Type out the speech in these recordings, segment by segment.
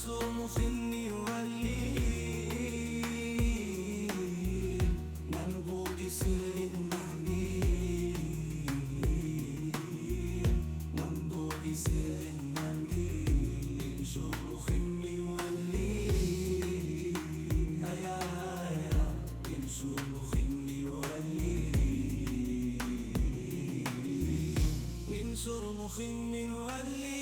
صرمخ يولي منبوط سر المهدي منبوط سر المهدي صرمخ يولي هيا هيا صرمخ يولي من صرمخ يولي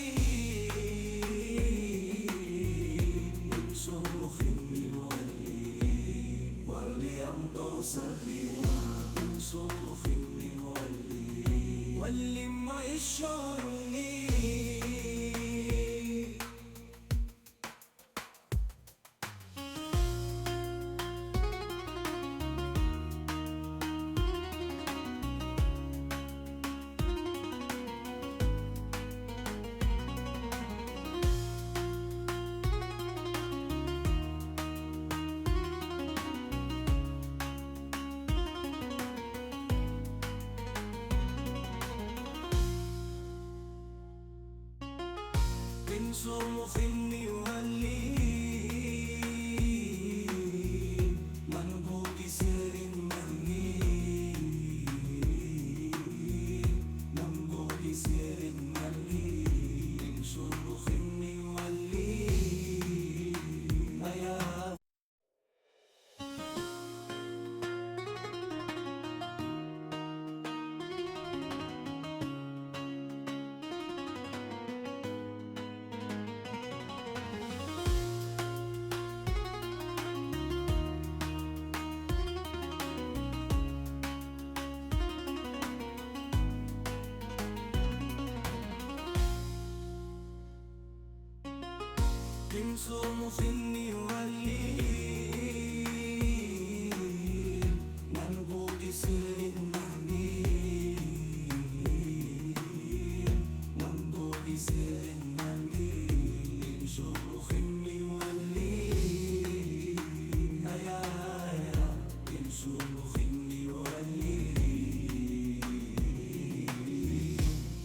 صرمخ يولي ولي أمضى سريعا من صرمخ يولي واللي ما يشعرني من صرمخ يولي منبوط سر المهدي منبوط سر المهدي من صرمخ يولي هيا من صرمخ يولي منبوط سر المهدي منبوط سر المهدي من صرمخ يولي هيا هيا من صرمخ يولي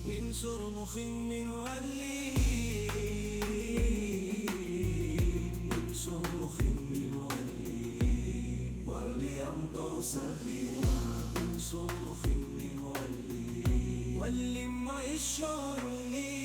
من صرمخ يولي صرمخ يولي ولي أمضى سريعا من صرمخ يولي واللي ما يشعرني